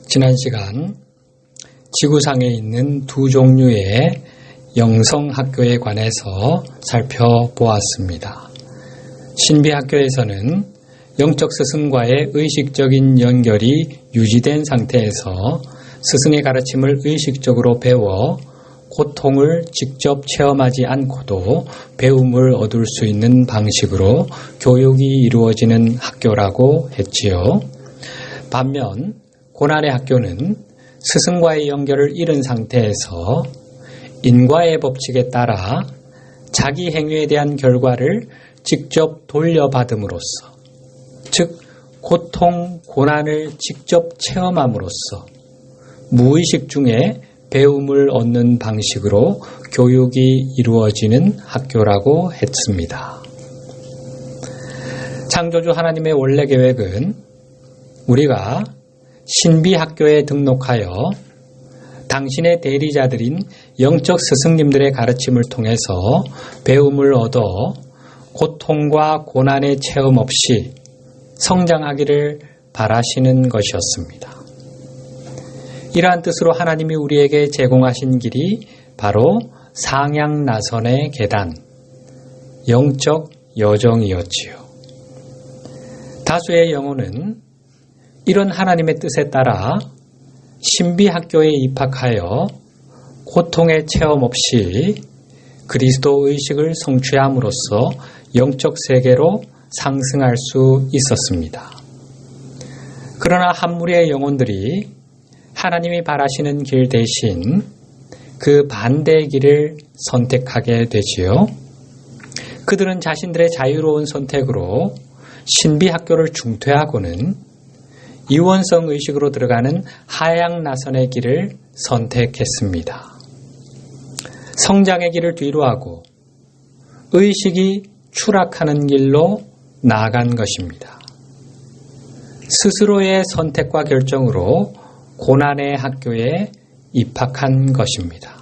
지난 시간 지구상에 있는 두 종류의 영성학교에 관해서 살펴보았습니다. 신비학교에서는 영적 스승과의 의식적인 연결이 유지된 상태에서 스승의 가르침을 의식적으로 배워 고통을 직접 체험하지 않고도 배움을 얻을 수 있는 방식으로 교육이 이루어지는 학교라고 했지요. 반면 고난의 학교는 스승과의 연결을 잃은 상태에서 인과의 법칙에 따라 자기 행위에 대한 결과를 직접 돌려받음으로써, 즉 고통, 고난을 직접 체험함으로써 무의식 중에 배움을 얻는 방식으로 교육이 이루어지는 학교라고 했습니다. 창조주 하나님의 원래 계획은 우리가 신비학교에 등록하여 당신의 대리자들인 영적 스승님들의 가르침을 통해서 배움을 얻어 고통과 고난의 체험 없이 성장하기를 바라시는 것이었습니다. 이러한 뜻으로 하나님이 우리에게 제공하신 길이 바로 상향나선의 계단, 영적 여정이었지요. 다수의 영혼은 이런 하나님의 뜻에 따라 신비학교에 입학하여 고통의 체험 없이 그리스도 의식을 성취함으로써 영적 세계로 상승할 수 있었습니다. 그러나 한 무리의 영혼들이 하나님이 바라시는 길 대신 그 반대의 길을 선택하게 되지요. 그들은 자신들의 자유로운 선택으로 신비학교를 중퇴하고는 이원성 의식으로 들어가는 하향나선의 길을 선택했습니다. 성장의 길을 뒤로하고 의식이 추락하는 길로 나아간 것입니다. 스스로의 선택과 결정으로 고난의 학교에 입학한 것입니다.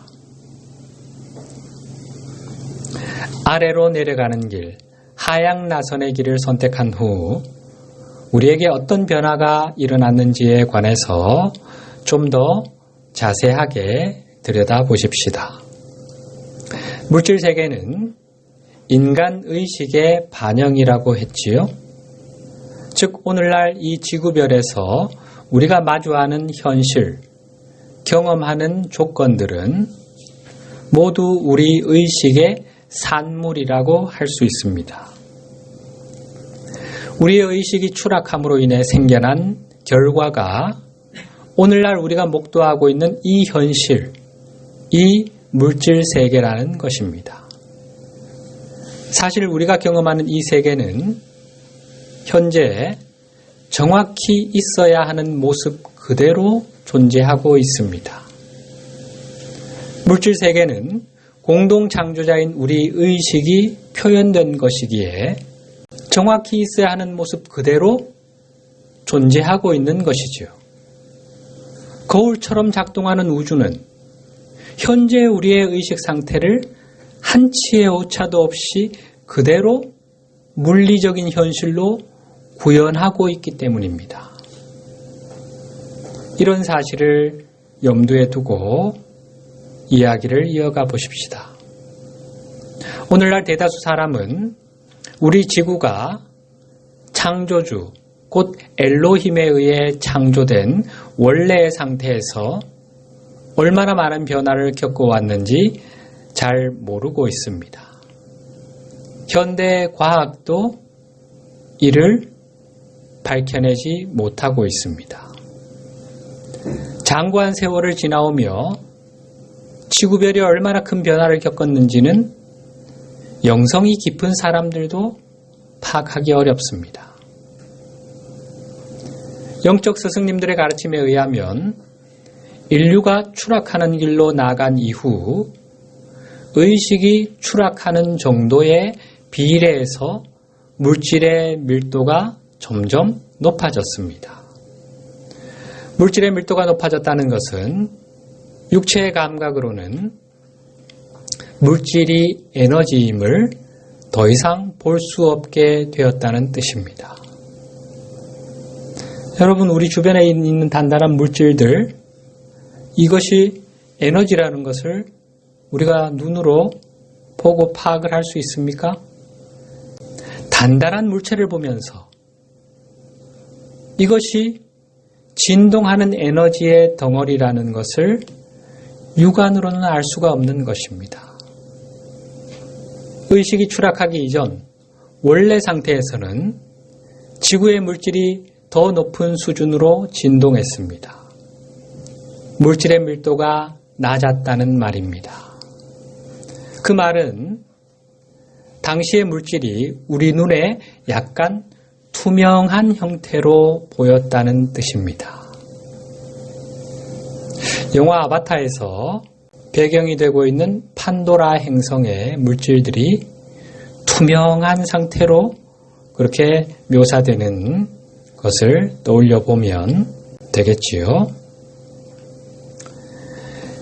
아래로 내려가는 길, 하향나선의 길을 선택한 후 우리에게 어떤 변화가 일어났는지에 관해서 좀 더 자세하게 들여다보십시다. 물질 세계는 인간 의식의 반영이라고 했지요. 즉 오늘날 이 지구별에서 우리가 마주하는 현실, 경험하는 조건들은 모두 우리 의식의 산물이라고 할 수 있습니다. 우리의 의식이 추락함으로 인해 생겨난 결과가 오늘날 우리가 목도하고 있는 이 현실, 이 물질 세계라는 것입니다. 사실 우리가 경험하는 이 세계는 현재 정확히 있어야 하는 모습 그대로 존재하고 있습니다. 물질 세계는 공동 창조자인 우리 의식이 표현된 것이기에 정확히 있어야 하는 모습 그대로 존재하고 있는 것이지요. 거울처럼 작동하는 우주는 현재 우리의 의식 상태를 한치의 오차도 없이 그대로 물리적인 현실로 구현하고 있기 때문입니다. 이런 사실을 염두에 두고 이야기를 이어가 보십시다. 오늘날 대다수 사람은 우리 지구가 창조주, 곧 엘로힘에 의해 창조된 원래의 상태에서 얼마나 많은 변화를 겪어왔는지 잘 모르고 있습니다. 현대 과학도 이를 밝혀내지 못하고 있습니다. 장구한 세월을 지나오며 지구별이 얼마나 큰 변화를 겪었는지는 영성이 깊은 사람들도 파악하기 어렵습니다. 영적 스승님들의 가르침에 의하면 인류가 추락하는 길로 나아간 이후 의식이 추락하는 정도의 비례해서 물질의 밀도가 점점 높아졌습니다. 물질의 밀도가 높아졌다는 것은 육체의 감각으로는 물질이 에너지임을 더 이상 볼 수 없게 되었다는 뜻입니다. 여러분, 우리 주변에 있는 단단한 물질들, 이것이 에너지라는 것을 우리가 눈으로 보고 파악을 할 수 있습니까? 단단한 물체를 보면서 이것이 진동하는 에너지의 덩어리라는 것을 육안으로는 알 수가 없는 것입니다. 의식이 추락하기 이전 원래 상태에서는 지구의 물질이 더 높은 수준으로 진동했습니다. 물질의 밀도가 낮았다는 말입니다. 그 말은 당시의 물질이 우리 눈에 약간 투명한 형태로 보였다는 뜻입니다. 영화 아바타에서 배경이 되고 있는 판도라 행성의 물질들이 투명한 상태로 그렇게 묘사되는 것을 떠올려 보면 되겠지요.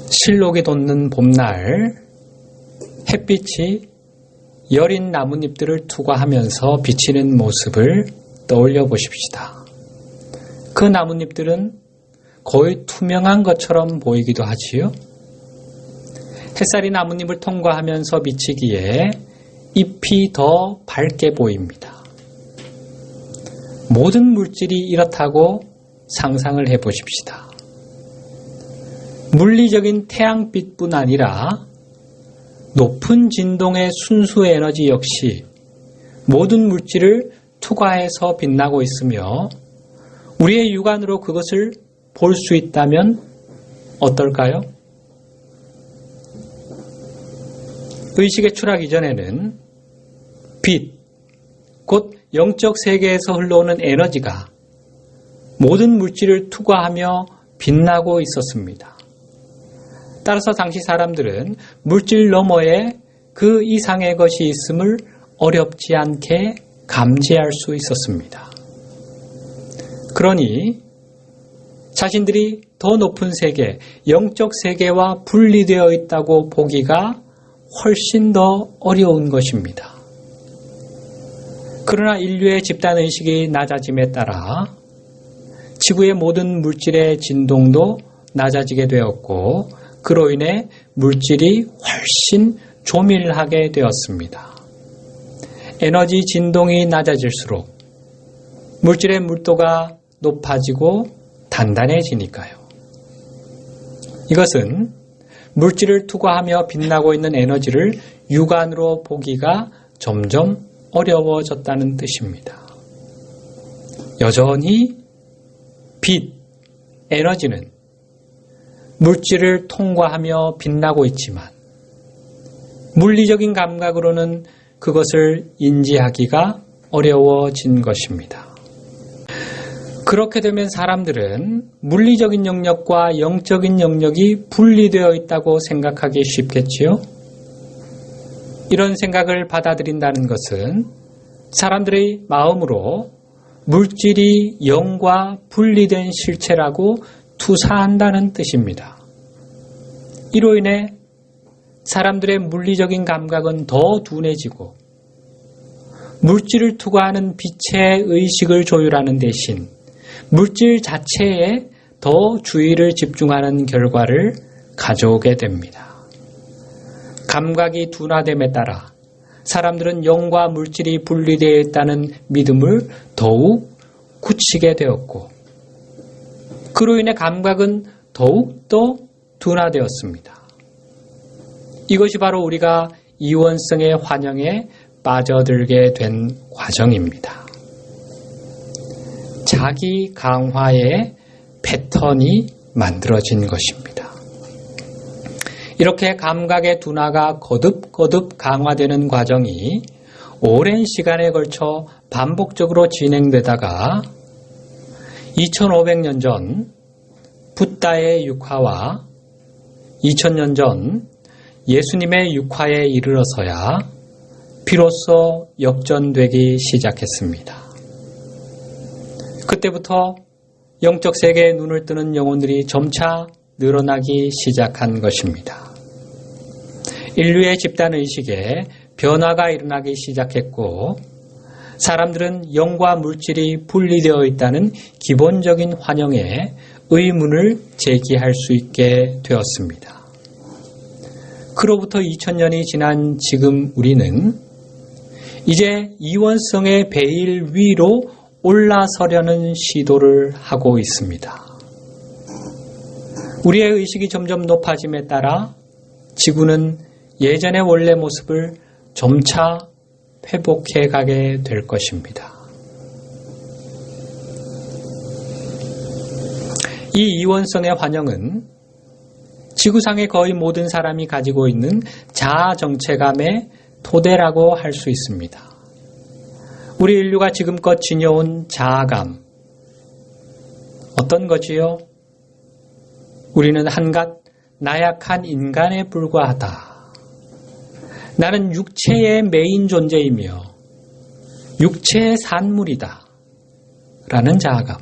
실록이 돋는 봄날 햇빛이 여린 나뭇잎들을 투과하면서 비치는 모습을 떠올려 보십시다. 그 나뭇잎들은 거의 투명한 것처럼 보이기도 하지요. 햇살이 나뭇잎을 통과하면서 비치기에 잎이 더 밝게 보입니다. 모든 물질이 이렇다고 상상을 해보십시다. 물리적인 태양빛뿐 아니라 높은 진동의 순수 에너지 역시 모든 물질을 투과해서 빛나고 있으며 우리의 육안으로 그것을 볼 수 있다면 어떨까요? 의식의 추락 이전에는 빛, 곧 영적 세계에서 흘러오는 에너지가 모든 물질을 투과하며 빛나고 있었습니다. 따라서 당시 사람들은 물질 너머에 그 이상의 것이 있음을 어렵지 않게 감지할 수 있었습니다. 그러니 자신들이 더 높은 세계, 영적 세계와 분리되어 있다고 보기가 훨씬 더 어려운 것입니다. 그러나 인류의 집단의식이 낮아짐에 따라 지구의 모든 물질의 진동도 낮아지게 되었고 그로 인해 물질이 훨씬 조밀하게 되었습니다. 에너지 진동이 낮아질수록 물질의 물도가 높아지고 단단해지니까요. 이것은 물질을 투과하며 빛나고 있는 에너지를 육안으로 보기가 점점 어려워졌다는 뜻입니다. 여전히 빛, 에너지는 물질을 통과하며 빛나고 있지만 물리적인 감각으로는 그것을 인지하기가 어려워진 것입니다. 그렇게 되면 사람들은 물리적인 영역과 영적인 영역이 분리되어 있다고 생각하기 쉽겠지요? 이런 생각을 받아들인다는 것은 사람들의 마음으로 물질이 영과 분리된 실체라고 투사한다는 뜻입니다. 이로 인해 사람들의 물리적인 감각은 더 둔해지고 물질을 투과하는 빛의 의식을 조율하는 대신 물질 자체에 더 주의를 집중하는 결과를 가져오게 됩니다. 감각이 둔화됨에 따라 사람들은 영과 물질이 분리되어 있다는 믿음을 더욱 굳히게 되었고 그로 인해 감각은 더욱더 둔화되었습니다. 이것이 바로 우리가 이원성의 환영에 빠져들게 된 과정입니다. 자기 강화의 패턴이 만들어진 것입니다. 이렇게 감각의 둔화가 거듭거듭 강화되는 과정이 오랜 시간에 걸쳐 반복적으로 진행되다가 2500년 전 붓다의 육화와 2000년 전 예수님의 육화에 이르러서야 비로소 역전되기 시작했습니다. 그때부터 영적 세계에 눈을 뜨는 영혼들이 점차 늘어나기 시작한 것입니다. 인류의 집단의식에 변화가 일어나기 시작했고 사람들은 영과 물질이 분리되어 있다는 기본적인 환영에 의문을 제기할 수 있게 되었습니다. 그로부터 2000년이 지난 지금 우리는 이제 이원성의 베일 위로 올라서려는 시도를 하고 있습니다. 우리의 의식이 점점 높아짐에 따라 지구는 예전의 원래 모습을 점차 회복해 가게 될 것입니다. 이 이원성의 환영은 지구상의 거의 모든 사람이 가지고 있는 자아 정체감의 토대라고 할 수 있습니다. 우리 인류가 지금껏 지녀온 자아감, 어떤 거지요? 우리는 한갓 나약한 인간에 불과하다. 나는 육체의 메인 존재이며 육체의 산물이다. 라는 자아감.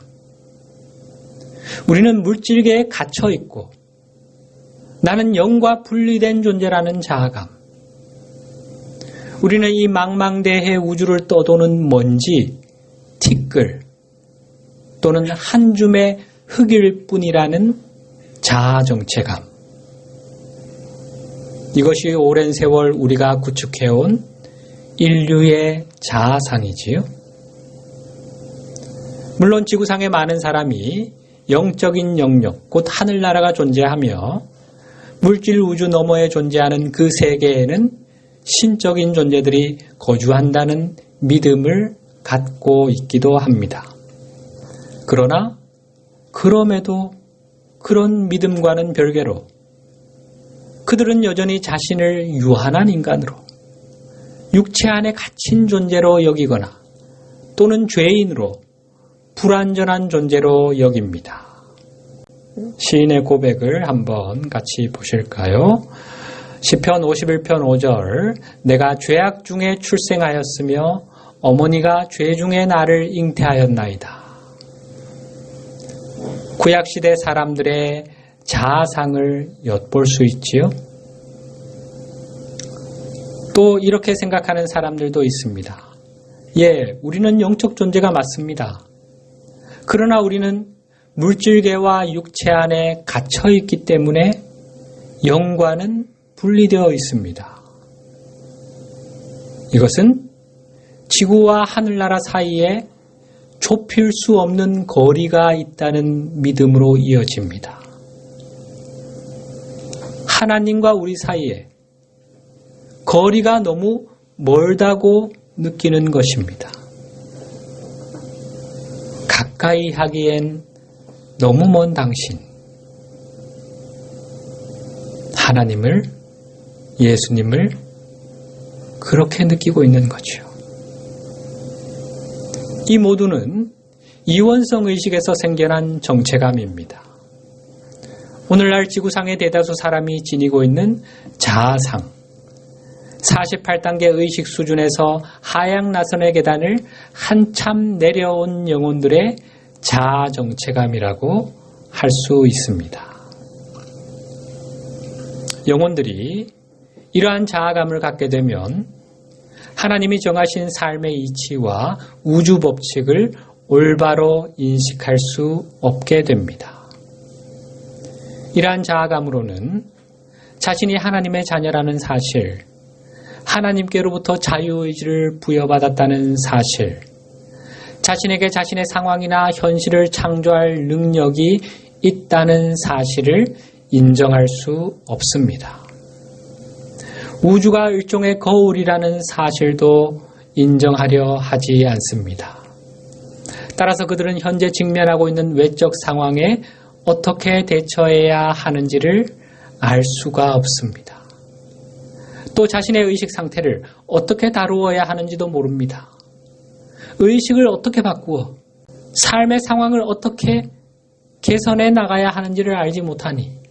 우리는 물질계에 갇혀 있고 나는 영과 분리된 존재라는 자아감. 우리는 이 망망대해 우주를 떠도는 먼지, 티끌 또는 한 줌의 흙일 뿐이라는 자아 정체감. 이것이 오랜 세월 우리가 구축해온 인류의 자아상이지요. 물론 지구상의 많은 사람이 영적인 영역, 곧 하늘나라가 존재하며 물질 우주 너머에 존재하는 그 세계에는 신적인 존재들이 거주한다는 믿음을 갖고 있기도 합니다. 그러나 그럼에도 그런 믿음과는 별개로 그들은 여전히 자신을 유한한 인간으로 육체 안에 갇힌 존재로 여기거나 또는 죄인으로 불완전한 존재로 여깁니다. 시인의 고백을 한번 같이 보실까요? 시편 51편 5절 내가 죄악 중에 출생하였으며 어머니가 죄 중에 나를 잉태하였나이다. 구약시대 사람들의 자아상을 엿볼 수 있지요. 또 이렇게 생각하는 사람들도 있습니다. 예, 우리는 영적 존재가 맞습니다. 그러나 우리는 물질계와 육체 안에 갇혀 있기 때문에 영과는 분리되어 있습니다. 이것은 지구와 하늘나라 사이에 좁힐 수 없는 거리가 있다는 믿음으로 이어집니다. 하나님과 우리 사이에 거리가 너무 멀다고 느끼는 것입니다. 가까이 하기엔 너무 먼 당신, 하나님을, 예수님을 그렇게 느끼고 있는 거죠. 이 모두는 이원성 의식에서 생겨난 정체감입니다. 오늘날 지구상의 대다수 사람이 지니고 있는 자아상, 48단계 의식 수준에서 하향 나선의 계단을 한참 내려온 영혼들의 자아 정체감이라고 할 수 있습니다. 영혼들이 이러한 자아감을 갖게 되면 하나님이 정하신 삶의 이치와 우주 법칙을 올바로 인식할 수 없게 됩니다. 이러한 자아감으로는 자신이 하나님의 자녀라는 사실, 하나님께로부터 자유의지를 부여받았다는 사실, 자신에게 자신의 상황이나 현실을 창조할 능력이 있다는 사실을 인정할 수 없습니다. 우주가 일종의 거울이라는 사실도 인정하려 하지 않습니다. 따라서 그들은 현재 직면하고 있는 외적 상황에 어떻게 대처해야 하는지를 알 수가 없습니다. 또 자신의 의식 상태를 어떻게 다루어야 하는지도 모릅니다. 의식을 어떻게 바꾸어 삶의 상황을 어떻게 개선해 나가야 하는지를 알지 못하니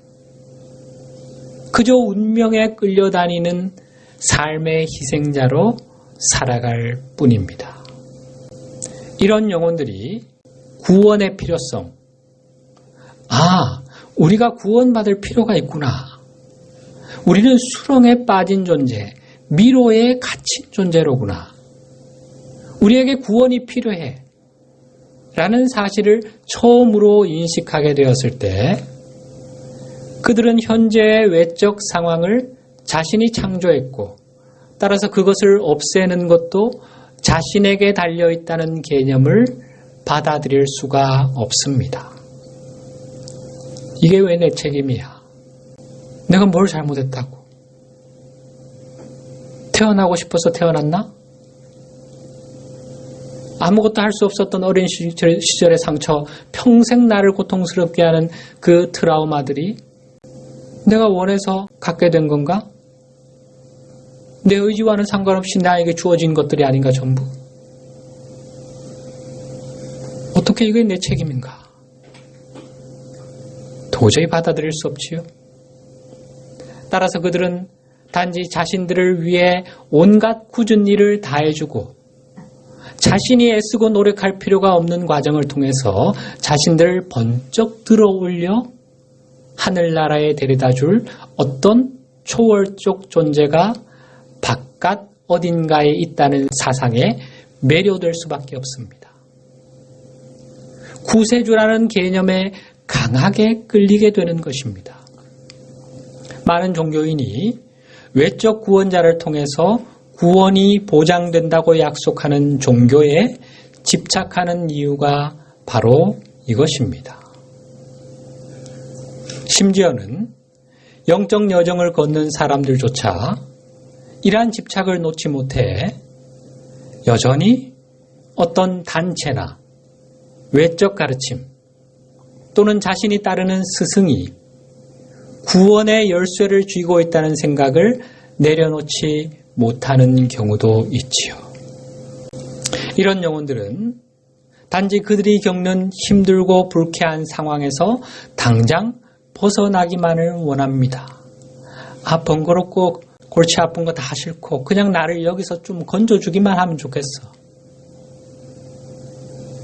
그저 운명에 끌려다니는 삶의 희생자로 살아갈 뿐입니다. 이런 영혼들이 구원의 필요성, 우리가 구원받을 필요가 있구나. 우리는 수렁에 빠진 존재, 미로에 갇힌 존재로구나. 우리에게 구원이 필요해 라는 사실을 처음으로 인식하게 되었을 때 그들은 현재의 외적 상황을 자신이 창조했고 따라서 그것을 없애는 것도 자신에게 달려있다는 개념을 받아들일 수가 없습니다. 이게 왜 내 책임이야? 내가 뭘 잘못했다고? 태어나고 싶어서 태어났나? 아무것도 할 수 없었던 어린 시절의 상처, 평생 나를 고통스럽게 하는 그 트라우마들이 내가 원해서 갖게 된 건가? 내 의지와는 상관없이 나에게 주어진 것들이 아닌가 전부? 어떻게 이게 내 책임인가? 도저히 받아들일 수 없지요. 따라서 그들은 단지 자신들을 위해 온갖 굳은 일을 다해주고 자신이 애쓰고 노력할 필요가 없는 과정을 통해서 자신들을 번쩍 들어올려 하늘나라에 데려다줄 어떤 초월적 존재가 바깥 어딘가에 있다는 사상에 매료될 수밖에 없습니다. 구세주라는 개념에 강하게 끌리게 되는 것입니다. 많은 종교인이 외적 구원자를 통해서 구원이 보장된다고 약속하는 종교에 집착하는 이유가 바로 이것입니다. 심지어는 영적 여정을 걷는 사람들조차 이러한 집착을 놓지 못해 여전히 어떤 단체나 외적 가르침 또는 자신이 따르는 스승이 구원의 열쇠를 쥐고 있다는 생각을 내려놓지 못하는 경우도 있지요. 이런 영혼들은 단지 그들이 겪는 힘들고 불쾌한 상황에서 당장 벗어나기만을 원합니다. 번거롭고 골치 아픈 거 다 싫고 그냥 나를 여기서 좀 건져주기만 하면 좋겠어.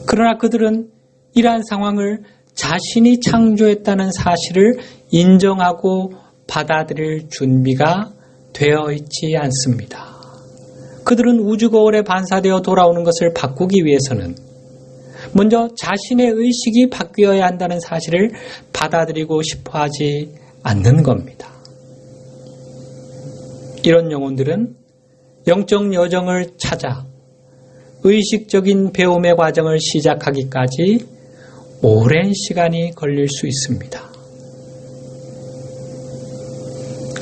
그러나 그들은 이러한 상황을 자신이 창조했다는 사실을 인정하고 받아들일 준비가 되어 있지 않습니다. 그들은 우주 거울에 반사되어 돌아오는 것을 바꾸기 위해서는 먼저 자신의 의식이 바뀌어야 한다는 사실을 받아들이고 싶어 하지 않는 겁니다. 이런 영혼들은 영적 여정을 찾아 의식적인 배움의 과정을 시작하기까지 오랜 시간이 걸릴 수 있습니다.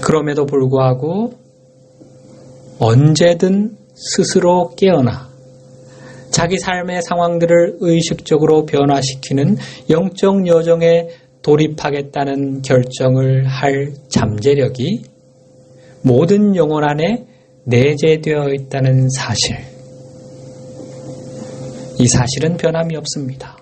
그럼에도 불구하고 언제든 스스로 깨어나 자기 삶의 상황들을 의식적으로 변화시키는 영적 여정에 돌입하겠다는 결정을 할 잠재력이 모든 영혼 안에 내재되어 있다는 사실. 이 사실은 변함이 없습니다.